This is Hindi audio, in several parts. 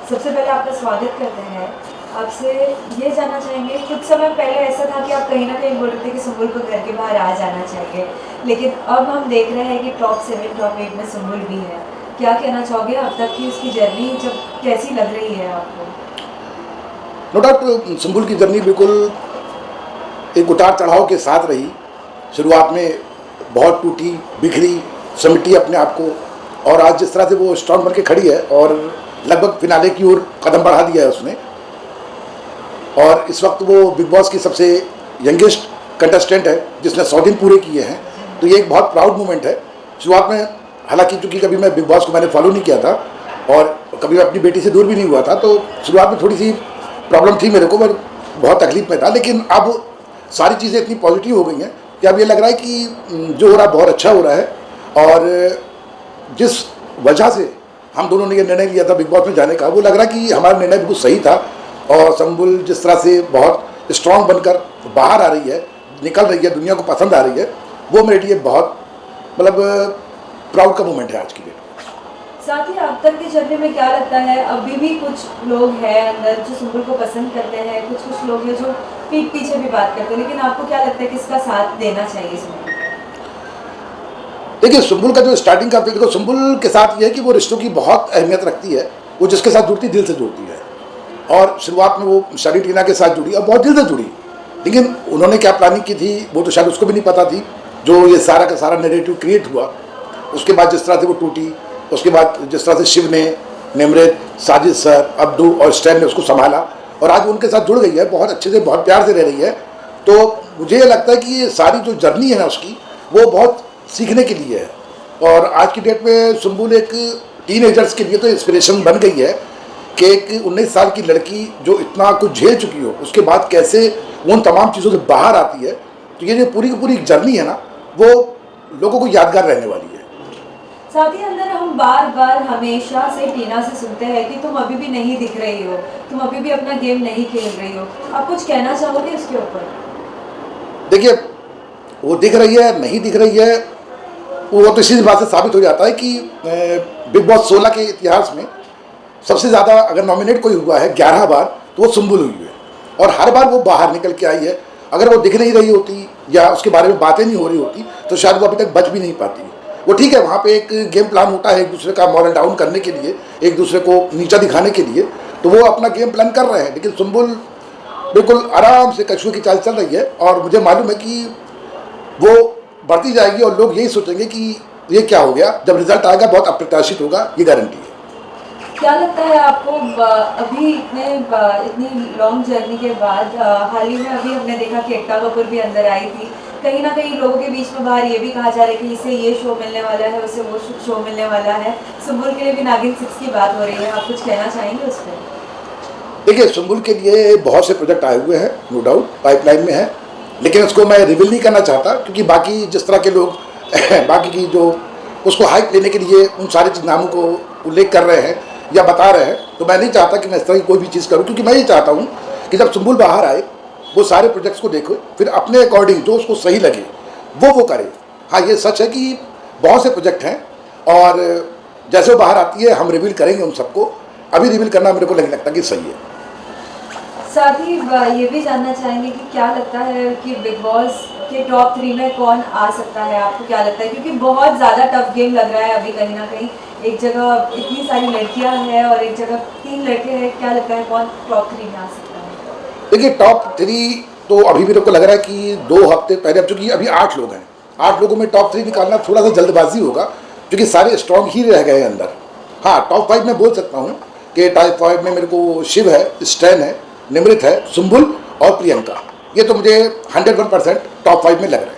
सबसे पहले आपका स्वागत करते हैं। आपसे ये जानना चाहेंगे, कुछ समय पहले ऐसा था कि आप कहीं न कहीं बोल रहे थे कि सुम्बुल को घर के बाहर आ जाना चाहिए, लेकिन अब हम देख रहे हैं कि टॉप 7, टॉप 8 में सुम्बुल भी है। क्या कहना चाहोगे अब तक की उसकी जर्नी जब कैसी लग रही है आपको? नो डाउट सुम्बुल की जर्नी बिल्कुल एक उतार चढ़ाव के साथ रही। शुरुआत में बहुत टूटी, बिखरी, समेटी अपने आप को, और आज जिस तरह से वो स्ट्रांग बन के खड़ी है और लगभग फिनाले की ओर कदम बढ़ा दिया है उसने। और इस वक्त वो बिग बॉस की सबसे यंगेस्ट कंटेस्टेंट है जिसने 100 दिन पूरे किए हैं, तो ये एक बहुत प्राउड मोमेंट है। शुरुआत में हालांकि चूँकि कभी मैं बिग बॉस को मैंने फॉलो नहीं किया था और कभी मैं अपनी बेटी से दूर भी नहीं हुआ था, तो शुरुआत में थोड़ी सी प्रॉब्लम थी मेरे को, मैं बहुत तकलीफ में था। लेकिन अब सारी चीज़ें इतनी पॉजिटिव हो गई हैं कि अब ये लग रहा है कि जो हो रहा है बहुत अच्छा हो रहा है। और जिस वजह से हम दोनों ने ये निर्णय लिया था बिग बॉस में जाने का, वो लग रहा है कि हमारा निर्णय बिल्कुल सही था। और सुम्बुल जिस तरह से बहुत स्ट्रांग बनकर बाहर आ रही है, निकल रही है, दुनिया को पसंद आ रही है, वो मेरे लिए बहुत मतलब प्राउड का मोमेंट है आज की डेट। साथ ही अब तक की जर्नी में क्या लगता है, अभी भी कुछ लोग हैं अंदर जो सुम्बुल को पसंद करते हैं, कुछ लोग हैं जो पीठ पीछे भी बात करते हैं, लेकिन आपको क्या लगता है किसका साथ देना चाहिए इसमें? देखिए, सुम्बुल का जो स्टार्टिंग का देखो, सुम्बुल के साथ ये है कि वो रिश्तों की बहुत अहमियत रखती है। वो जिसके साथ जुड़ती दिल से जुड़ती है, और शुरुआत में वो शरी टीना के साथ जुड़ी और बहुत दिल से जुड़ी। लेकिन उन्होंने क्या प्लानिंग की थी वो तो शायद उसको भी नहीं पता थी। जो ये सारा का सारा नैरेटिव क्रिएट हुआ, उसके बाद जिस तरह से वो टूटी, उसके बाद जिस तरह से शिव ने, निमृत, साजिद सर, अब्दू और स्टैन ने उसको संभाला, और आज उनके साथ जुड़ गई है, बहुत अच्छे से, बहुत प्यार से रह रही है। तो मुझे ये लगता है कि ये सारी जो जर्नी है ना उसकी, वो बहुत सीखने के लिए है। और आज की डेट में सुम्बुल एक टीनेजर्स के लिए तो इंस्पिरेशन बन गई है कि एक 19 साल की लड़की जो इतना कुछ झेल चुकी हो, उसके बाद कैसे वो उन तमाम चीज़ों से बाहर आती है। तो ये जो पूरी की पूरी जर्नी है ना, वो लोगों को यादगार रहने वाली है। साथ ही अंदर हम बार बार हमेशा से टीना से सुनते हैं कि तुम अभी भी नहीं दिख रही हो, तुम अभी भी अपना गेम नहीं खेल रही हो। आप कुछ कहना चाहोगे उसके ऊपर? देखिए, वो दिख रही है नहीं दिख रही है, वो तो इसी बात से साबित हो जाता है कि बिग बॉस 16 के इतिहास में सबसे ज़्यादा अगर नॉमिनेट कोई हुआ है 11 बार, तो वो सुम्बुल हुई है। और हर बार वो बाहर निकल के आई है। अगर वो दिख नहीं रही होती या उसके बारे में बातें नहीं हो रही होती, तो शायद वो अभी तक बच भी नहीं पाती। वो ठीक है, वहाँ पे एक गेम प्लान होता है एक दूसरे का मॉरल डाउन करने के लिए, एक दूसरे को नीचा दिखाने के लिए, तो वो अपना गेम प्लान कर रहे हैं। लेकिन सुम्बुल बिल्कुल आराम से कछुए की चाल चल रही है, और मुझे मालूम है कि वो बढ़ती जाएगी और लोग यही सोचेंगे कि ये क्या हो गया। जब रिजल्ट आएगा बहुत अप्रत्याशित होगा, ये गारंटी है। क्या लगता है आपको अभी इतनी लॉन्ग जर्नी के बाद हाल ही में अभी हमने देखा कि एकता कपूर भी अंदर आई थी, कहीं ना कहीं लोगों के बीच में बाहर ये भी कहा जा रहा है कि इसे ये शो मिलने वाला है, उसे वो शो मिलने वाला है। सुम्बुल के लिए भी नागिन 6 की बात हो रही है, आप कुछ कहना चाहेंगे उस पर? देखिए, सुम्बुल के लिए बहुत से प्रोजेक्ट आए हुए हैं, नो डाउट पाइपलाइन में है, लेकिन उसको मैं रिवील नहीं करना चाहता, क्योंकि बाकी जिस तरह के लोग बाकी की जो उसको हाइप लेने के लिए उन सारे नामों को उल्लेख कर रहे हैं या बता रहे हैं, तो मैं नहीं चाहता कि मैं इस तरह की कोई भी चीज़ करूं। क्योंकि मैं ये चाहता हूं कि जब सुम्बुल बाहर आए, वो सारे प्रोजेक्ट्स को देखो, फिर अपने अकॉर्डिंग जो उसको सही लगे वो करे। हाँ, ये सच है कि बहुत से प्रोजेक्ट हैं, और जैसे वो बाहर आती है हम रिवील करेंगे उन सबको। अभी रिवील करना मेरे को नहीं लगता कि सही है। साथ ही ये भी जानना चाहेंगे कि क्या लगता है कि बिग बॉस के टॉप 3 में कौन आ सकता है, आपको क्या लगता है? क्योंकि बहुत ज़्यादा टफ गेम लग रहा है अभी, कहीं ना कहीं एक जगह इतनी सारी लड़कियां हैं और एक जगह 3 लड़के हैं। क्या लगता है कौन टॉप 3 में आ सकता है? देखिए, टॉप 3 तो अभी मेरे को लग रहा है कि 2 हफ्ते पहले, अब चूँकि अभी 8 लोग हैं, 8 लोगों में टॉप 3 निकालना थोड़ा सा जल्दबाजी होगा, क्योंकि सारे स्ट्रॉन्ग ही रह गए अंदर। हाँ, टॉप 5 में बोल सकता हूँ कि टॉप 5 में मेरे को शिव है, स्टैन है, निमृत है, सुम्बुल और प्रियंका। ये तो मुझे 101% टॉप 5 में लग रहा है।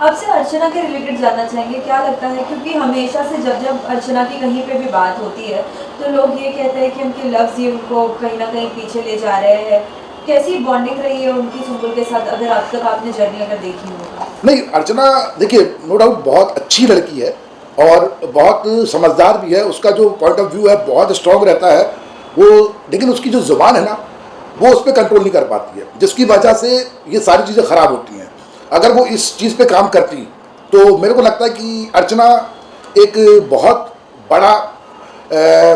आपसे अर्चना के रिलेटेड जानना चाहेंगे, क्या लगता है? क्योंकि हमेशा से जब जब अर्चना की कहीं पे भी बात होती है तो लोग ये कहते हैं कि उनके लव्स ही उनको कहीं ना कहीं पीछे ले जा रहे हैं। कैसी बॉन्डिंग रही है उनकी सुम्बुल के साथ, अगर अब तक आपने जर्नी अगर देखी हो? नहीं, अर्चना देखिए नो डाउट बहुत अच्छी लड़की है और बहुत समझदार भी है। उसका जो पॉइंट ऑफ व्यू है बहुत स्ट्रॉन्ग रहता है वो, लेकिन उसकी जो ज़ुबान है ना, वो उस पर कंट्रोल नहीं कर पाती है, जिसकी वजह से ये सारी चीज़ें ख़राब होती हैं। अगर वो इस चीज़ पे काम करती तो मेरे को लगता है कि अर्चना एक बहुत बड़ा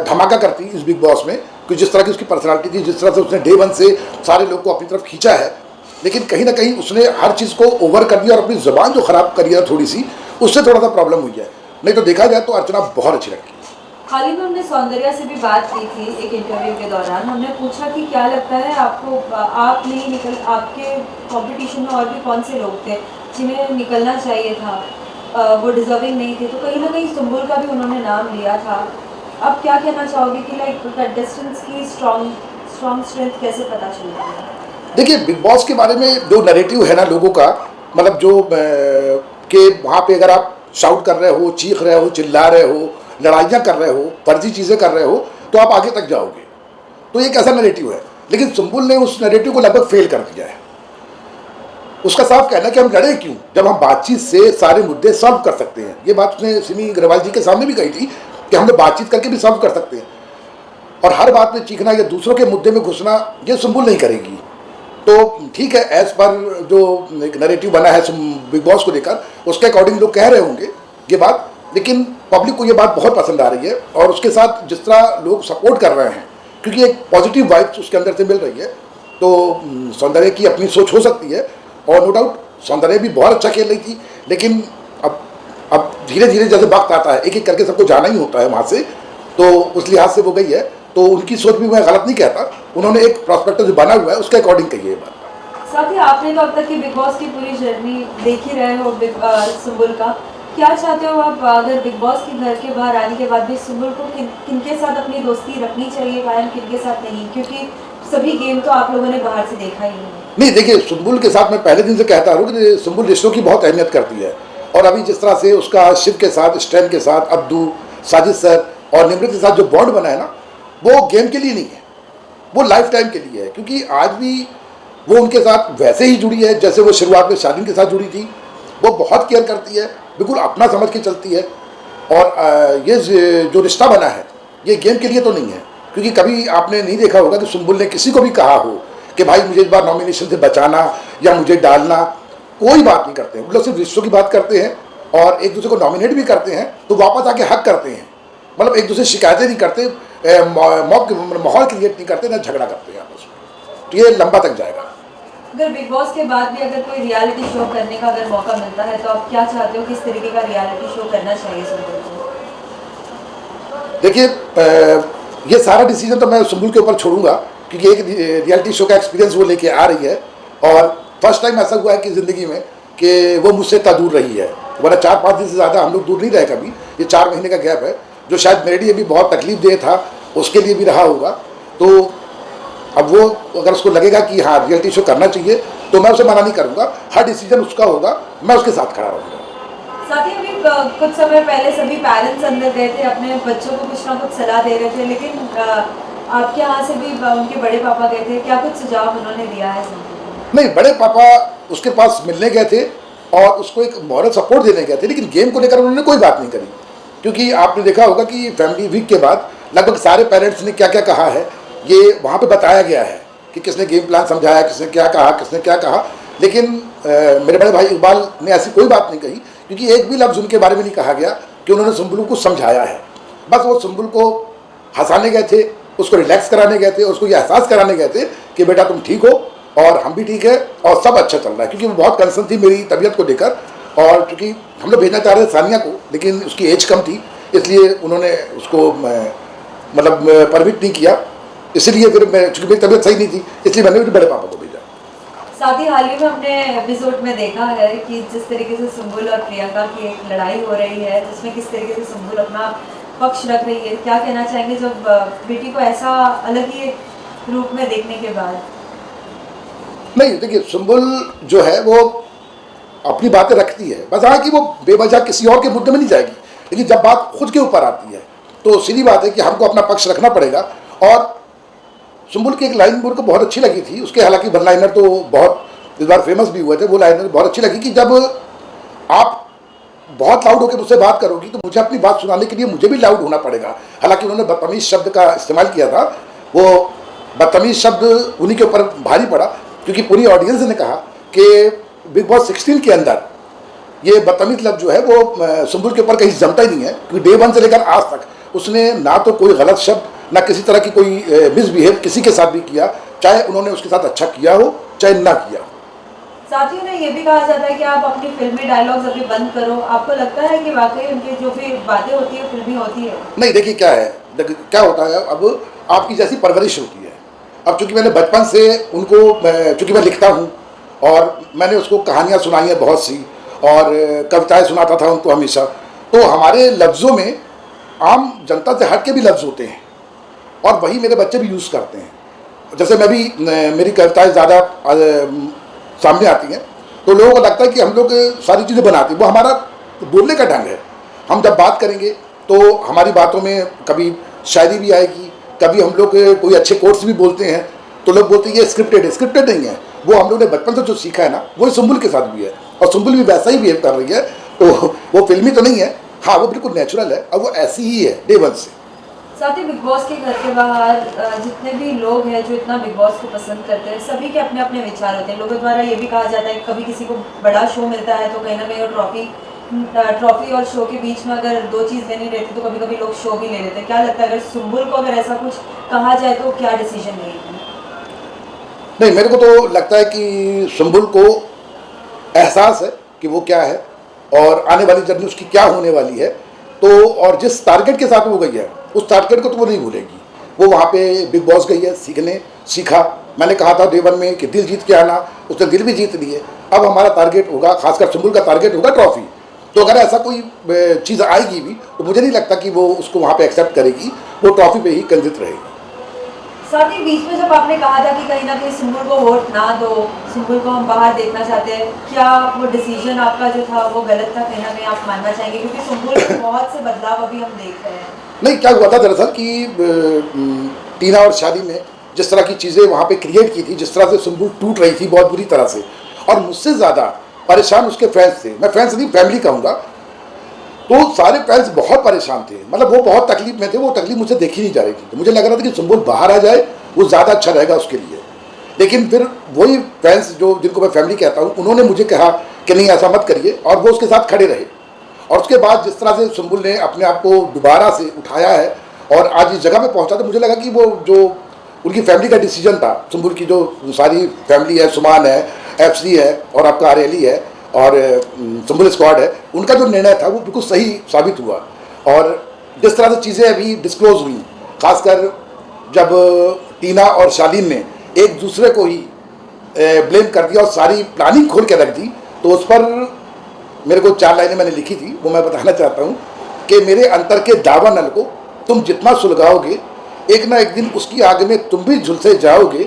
धमाका करती इस बिग बॉस में, कि जिस तरह की उसकी पर्सनालिटी थी, जिस तरह से उसने डे वन से सारे लोग को अपनी तरफ खींचा है, लेकिन कहीं ना कहीं उसने हर चीज़ को ओवर कर दिया और अपनी ज़बान जो ख़राब करी है थोड़ी सी, उससे थोड़ा सा प्रॉब्लम हुई है। नहीं तो देखा जाए तो अर्चना बहुत अच्छी लड़की है। हाल ही में हमने सौंदर्या से भी बात की थी एक इंटरव्यू के दौरान। हमने पूछा कि क्या लगता है आपको, आप नहीं निकल, आपके कंपटीशन में और भी कौन से लोग थे जिन्हें निकलना चाहिए था, वो डिजर्विंग नहीं थे, तो कहीं ना कहीं सुंबुल का भी उन्होंने नाम लिया था। अब क्या कहना चाहोगे कि लाइक कंटेस्टेंट्स की स्ट्रॉन्ग स्ट्रेंथ कैसे पता चलती है? देखिए, बिग बॉस के बारे में जो नैरेटिव है ना लोगों का, मतलब जो कि वहाँ पे अगर आप शाउट कर रहे हो, चीख रहे हो, चिल्ला रहे हो, लड़ाइयाँ कर रहे हो, फर्जी चीज़ें कर रहे हो, तो आप आगे तक जाओगे। तो एक ऐसा नैरेटिव है, लेकिन सुंबुल ने उस नैरेटिव को लगभग फेल कर दिया है। उसका साफ कहना है कि हम लड़े क्यों, जब हम बातचीत से सारे मुद्दे सॉल्व कर सकते हैं। ये बात उसने सिमी अग्रवाल जी के सामने भी कही थी कि हम लोग बातचीत करके भी सॉल्व कर सकते हैं, और हर बात में चीखना या दूसरों के मुद्दे में घुसना ये सुंबुल नहीं करेगी। तो ठीक है, एज पर जो एक नैरेटिव बना है बिग बॉस को लेकर, उसके अकॉर्डिंग लोग कह रहे होंगे ये बात, लेकिन पब्लिक को ये बात बहुत पसंद आ रही है। और उसके साथ जिस तरह लोग सपोर्ट कर रहे हैं, क्योंकि एक पॉजिटिव वाइब्स उसके अंदर से मिल रही है, तो सौंदर्य की अपनी सोच हो सकती है। और नो डाउट सौंदर्य भी बहुत अच्छा खेल रही थी, लेकिन अब धीरे धीरे जैसे वक्त आता है, एक एक करके सबको जाना ही होता है वहाँ से, तो उस लिहाज से वो गई है। तो उनकी सोच भी मैं गलत नहीं कहता, उन्होंने एक प्रॉस्पेक्टस जो बना हुआ है उसके अकॉर्डिंग कही है ये बात। साथ ही आपने तो अब तक की बिग बॉस की पूरी जर्नी देख ही रहे हो सुंबुल का, क्या चाहते हो आप, अगर बिग बॉस के घर के बाहर आने के बाद भी सुंबुल को किनके साथ अपनी दोस्ती रखनी चाहिए कायम, किनके साथ नहीं? क्योंकि सभी गेम तो आप लोगों ने बाहर से देखा ही नहीं। देखिए, सुंबुल के साथ मैं पहले दिन से कहता हूँ कि सुंबुल रिश्तों की बहुत अहमियत करती है, और अभी जिस तरह से उसका शिव के साथ, स्टैन के साथ, अब्दू, साजिद सर और निमृत के साथ जो बॉन्ड बना है ना, वो गेम के लिए नहीं है, वो लाइफ टाइम के लिए है। क्योंकि आज भी वो उनके साथ वैसे ही जुड़ी है जैसे वो शुरुआत में शालीन के साथ जुड़ी थी। वो बहुत केयर करती है, बिल्कुल अपना समझ के चलती है। और ये जो रिश्ता बना है ये गेम के लिए तो नहीं है, क्योंकि कभी आपने नहीं देखा होगा कि सुंबुल ने किसी को भी कहा हो कि भाई मुझे इस बार नॉमिनेशन से बचाना या मुझे डालना। कोई बात नहीं करते हैं, वो लोग सिर्फ रिश्तों की बात करते हैं, और एक दूसरे को नॉमिनेट भी करते हैं तो वापस आके हक करते हैं। मतलब एक दूसरे शिकायतें नहीं करते, माहौल क्रिएट नहीं करते, ना झगड़ा करते हैं आपस में। तो ये लंबा तक जाएगा। अगर बिग बॉस के बाद भी अगर कोई रियलिटी शो करने का अगर मौका मिलता है, तो आप क्या चाहते हो, किस तरीके का रियलिटी शो करना चाहिए सुंबुल को? देखिए, ये सारा डिसीजन तो मैं सुंबुल के ऊपर छोड़ूंगा, क्योंकि एक रियलिटी शो का एक्सपीरियंस वो लेके आ रही है, और फर्स्ट टाइम ऐसा हुआ है कि ज़िंदगी में कि वो मुझसे इतना दूर रही है। वरना 4-5 दिन से ज़्यादा हम लोग दूर नहीं रहे कभी। ये 4 महीने का गैप है, जो शायद मेरे लिए भी बहुत तकलीफ दे था, उसके लिए भी रहा होगा। तो अब वो अगर उसको लगेगा कि हाँ रियलिटी शो करना चाहिए, तो मैं उसे मना नहीं करूँगा। हर डिसीजन उसका होगा, मैं उसके साथ खड़ा रहूँगा। साथ ही अभी कुछ समय पहले सभी पेरेंट्स अंदर गए थे, अपने बच्चों को कुछ ना कुछ सलाह दे रहे थे, लेकिन आपके यहाँ से भी उनके बड़े पापा गए थे, क्या कुछ सुझाव उन्होंने दिया है? नहीं, बड़े पापा उसके पास मिलने गए थे और उसको एक मॉरल सपोर्ट देने गए थे, लेकिन गेम को लेकर उन्होंने कोई बात नहीं करी। क्योंकि आपने देखा होगा कि फैमिली वीक के बाद लगभग सारे पेरेंट्स ने क्या क्या कहा है, ये वहाँ पे बताया गया है कि किसने गेम प्लान समझाया, किसने क्या कहा, किसने क्या कहा। लेकिन मेरे बड़े भाई इकबाल ने ऐसी कोई बात नहीं कही, क्योंकि एक भी लफ्ज़ उनके बारे में नहीं कहा गया कि उन्होंने सुंबुल को समझाया है। बस वो सुंबुल को हंसाने गए थे, उसको रिलैक्स कराने गए थे, उसको ये एहसास कराने गए थे कि बेटा तुम ठीक हो और हम भी ठीक है और सब अच्छा चल रहा है। क्योंकि वो बहुत कंसर्न थी मेरी तबीयत को लेकर, और चूँकि हम लोग भेजना चाह रहे थे सानिया को, लेकिन उसकी एज कम थी, इसलिए उन्होंने उसको मतलब परमिट नहीं किया। इसलिए फिर मैं, चूँकि मेरी तबीयत सही नहीं थी, इसलिए मैंने मेरे बड़े पापा को भेजा। साथ ही हाल ही में हमने एपिसोड में देखा है कि जिस तरीके से सुंबुल और प्रियंका की एक लड़ाई हो रही है, जिसमें किस तरीके से सुंबुल अपना पक्ष रख रही है, क्या कहना चाहेंगे जब बेटी को ऐसा अलग ही रूप में देखने के बाद? नहीं, देखिए, सुंबुल जो है वो अपनी बातें रखती है, बस हाँ कि वो बेवजह किसी और के मुद्दे में नहीं जाएगी। लेकिन जब बात खुद के ऊपर आती है तो सीधी बात है कि हमको अपना पक्ष रखना पड़ेगा। और सुंबुल की एक लाइन मेरे को बहुत अच्छी लगी थी, उसके हालांकि वन लाइनर तो बहुत इस बार फेमस भी हुए थे, वो लाइनर बहुत अच्छी लगी कि जब आप बहुत लाउड होकर मुझसे बात करोगी तो मुझे अपनी बात सुनाने के लिए मुझे भी लाउड होना पड़ेगा। हालांकि उन्होंने बदतमीज शब्द का इस्तेमाल किया था, वो बदतमीज शब्द उन्हीं के ऊपर भारी पड़ा, क्योंकि पूरी ऑडियंस ने कहा कि बिग बॉस 16 के अंदर ये बदतमीज लफ्ज़ जो है वो सुंबुल के ऊपर कहीं जमता ही नहीं है। क्योंकि डे 1 से लेकर आज तक उसने ना तो कोई गलत शब्द ना किसी तरह की कोई मिसबिहेव किसी के साथ भी किया, चाहे उन्होंने उसके साथ अच्छा किया हो चाहे ना किया हो। साथियों ने ये भी कहा जाता है कि आप अपनी फिल्मी डायलॉग्स अभी बंद करो, आपको लगता है कि वाकई उनकी जो भी बातें होती है फिल्मी होती है? नहीं, देखिए क्या है, क्या होता है, अब आपकी जैसी परवरिश होती है। अब चूंकि मैंने बचपन से उनको, चूंकि मैं लिखता हूँ और मैंने उसको कहानियाँ सुनाई हैं बहुत सी, और कविताएं सुनाता था उनको हमेशा, तो हमारे लफ्ज़ों में आम जनता से हट के भी लफ्ज़ होते हैं और वही मेरे बच्चे भी यूज़ करते हैं। जैसे मैं भी, मेरी कविताएं ज़्यादा सामने आती हैं तो लोगों को लगता है कि हम लोग सारी चीज़ें बनाते हैं, वो हमारा बोलने का ढंग है। हम जब बात करेंगे तो हमारी बातों में कभी शायरी भी आएगी, कभी हम लोग कोई अच्छे कोट्स भी बोलते हैं तो लोग बोलते हैं ये स्क्रिप्टेड है। स्क्रिप्टेड नहीं है, वो हम लोग ने बचपन से जो सीखा है ना, वो सुंबुल के साथ भी है और सुंबुल भी वैसा ही बिहेव कर रही है। तो वो फिल्मी तो नहीं है, हाँ वो बिल्कुल नेचुरल है और वो ऐसी ही है डे वन से। साथ ही बिग बॉस के घर के बाहर जितने भी लोग हैं जो इतना बिग बॉस को पसंद करते हैं, सभी के अपने अपने विचार होते हैं। लोगों द्वारा ये भी कहा जाता है कि कभी किसी को बड़ा शो मिलता है तो कहीं ना कहीं वो ट्रॉफी और शो के बीच में अगर दो चीज़ लेनी रहती तो कभी कभी लोग शो भी ले लेते हैं। क्या लगता है अगर सुंबुल को अगर ऐसा कुछ कहा जाए तो क्या डिसीजन लेगी? नहीं, मेरे को तो लगता है कि सुंबुल को एहसास है कि वो क्या है और आने वाली जर्नी उसकी क्या होने वाली है। तो और जिस टारगेट के साथ वो गई है उस टारगेट को तो वो नहीं भूलेगी। वो वहाँ पे बिग बॉस गई है सीखने, सीखा। मैंने कहा था डे वन में कि दिल जीत के आना, उसने दिल भी जीत लिए। अब हमारा टारगेट होगा, खासकर सुंबुल का टारगेट होगा ट्रॉफी। तो अगर ऐसा कोई चीज़ आएगी भी तो मुझे नहीं लगता कि वो उसको वहाँ पे एक्सेप्ट करेगी, वो ट्रॉफी पे ही केंद्रित रहेगी। साथ ही बीच में जब आपने कहा था कि कहीं ना कहीं सुंबुल को वोट ना दो, सुंबुल को हम बाहर देखना चाहते हैं, क्या वो डिसीजन आपका जो था वो गलत था? कहीं ना कहीं आप मानना चाहेंगे क्योंकि सुंबुल में बहुत से बदलाव अभी हम देख रहे हैं। नहीं, क्या हुआ था दरअसल कि टीना और शादी में जिस तरह की चीज़ें वहाँ पे क्रिएट की थी, जिस तरह से सुंबुल टूट रही थी बहुत बुरी तरह से, और मुझसे ज़्यादा परेशान उसके फैंस थे। मैं फैंस नहीं, फैमिली कहूँगा। तो सारे फैंस बहुत परेशान थे, मतलब वो बहुत तकलीफ में थे। वो तकलीफ मुझे देखी नहीं जा रही थी, तो मुझे लग रहा था कि सुंबुल बाहर आ जाए वो ज़्यादा अच्छा रहेगा उसके लिए। लेकिन फिर वही फैंस जो जिनको मैं फैमिली कहता हूँ, उन्होंने मुझे कहा कि नहीं ऐसा मत करिए, और वो उसके साथ खड़े रहे। और उसके बाद जिस तरह से सुंबुल ने अपने आप को दोबारा से उठाया है और आज इस जगह पे पहुंचा, तो मुझे लगा कि वो जो उनकी फैमिली का डिसीजन था, सुंबुल की जो सारी फैमिली है, सुमान है, एफसी है और आपका आरेली है और सुंबुल स्क्वाड है, उनका जो निर्णय था वो बिल्कुल सही साबित हुआ। और जिस तरह से चीज़ें अभी डिस्क्लोज हुई, खासकर जब टीना और शालीन ने एक दूसरे को ही ब्लेम कर दिया और सारी प्लानिंग खोल के रख दी, तो उस पर मेरे को 4 लाइनें मैंने लिखी थी, वो मैं बताना चाहता हूँ कि मेरे अंतर के दावा नल को तुम जितना सुलगाओगे, एक ना एक दिन उसकी आग में तुम भी झुलसे जाओगे।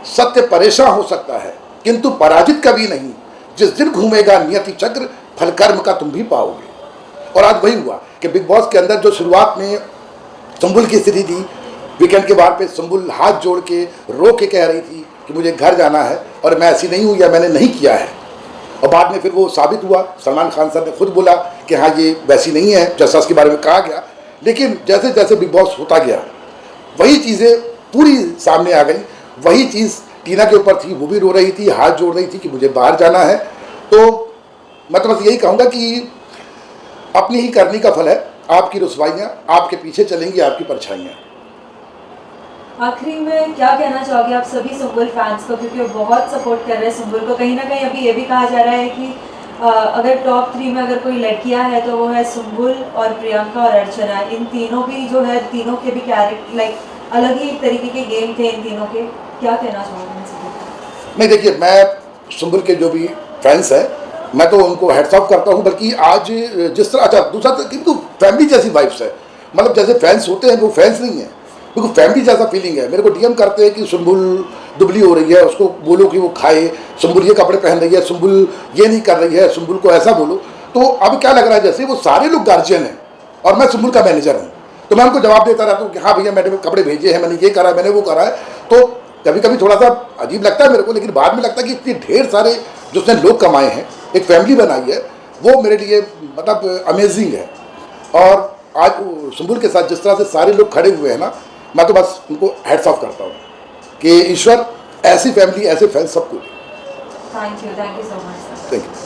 सत्य परेशान हो सकता है किंतु पराजित कभी नहीं, जिस दिन घूमेगा नियति चक्र फल कर्म का तुम भी पाओगे। और आज वही हुआ कि बिग बॉस के अंदर जो शुरुआत में सुंबुल की स्थिति थी, वीकेंड के बाद पे सुंबुल हाथ जोड़ के रो के कह रही थी कि मुझे घर जाना है और मैं ऐसी नहीं हूँ या मैंने नहीं किया है, और बाद में फिर वो साबित हुआ। सलमान खान साहब ने खुद बोला कि हाँ ये वैसी नहीं है जैसा उसके बारे में कहा गया। लेकिन जैसे जैसे बिग बॉस होता गया वही चीज़ें पूरी सामने आ गई। वही चीज़ टीना के ऊपर थी, वो भी रो रही थी, हाथ जोड़ रही थी कि मुझे बाहर जाना है। तो मैं तो बस यही कहूँगा कि अपनी ही करनी का फल है, आपकी रुसवाइयाँ आपके पीछे चलेंगी, आपकी परछाइयाँ। आखिरी में क्या कहना चाहोगे आप सभी सुंबुल फैंस को, क्योंकि वो बहुत सपोर्ट कर रहे हैं सुंबुल को? कहीं ना कहीं अभी ये भी कहा जा रहा है कि अगर टॉप 3 में अगर कोई लड़कियां हैं तो वो है सुंबुल और प्रियंका और अर्चना। इन तीनों भी जो है, तीनों के भी कैरेक्टर लाइक अलग ही तरीके के गेम थे इन तीनों के। क्या कहना चाहोगे इन सभी? नहीं, देखिए मैं सुंबुल के जो भी फैंस हैं मैं तो उनको हेड्स ऑफ करता हूँ। बल्कि आज जिस तरह, अच्छा दूसरा तो फैमिली जैसी वाइब्स है, मतलब जैसे फैंस होते हैं वो फैंस नहीं है, बिल्कुल फैमिली जैसा फीलिंग है। मेरे को डीएम करते हैं कि सुंबुल दुबली हो रही है, उसको बोलो कि वो खाए, सुंबुल ये कपड़े पहन रही है, सुंबुल ये नहीं कर रही है, सुंबुल को ऐसा बोलो। तो अब क्या लग रहा है जैसे वो सारे लोग गार्जियन हैं और मैं सुंबुल का मैनेजर हूँ। तो मैं उनको जवाब देता रहता हूँ कि हाँ भैया मैंने कपड़े भेजे हैं, मैंने ये करा है, मैंने वो करा है। तो कभी कभी थोड़ा सा अजीब लगता है मेरे को, लेकिन बाद में लगता है कि इतने ढेर सारे जो उसने लोग कमाए हैं, एक फैमिली बनाई है, वो मेरे लिए मतलब अमेजिंग है। और आज सुंबुल के साथ जिस तरह से सारे लोग खड़े हुए हैं ना, मैं तो बस उनको हेड्स ऑफ करता हूँ कि ईश्वर ऐसी फैमिली, ऐसे फैंस सबको। Thank you so much. Thank you.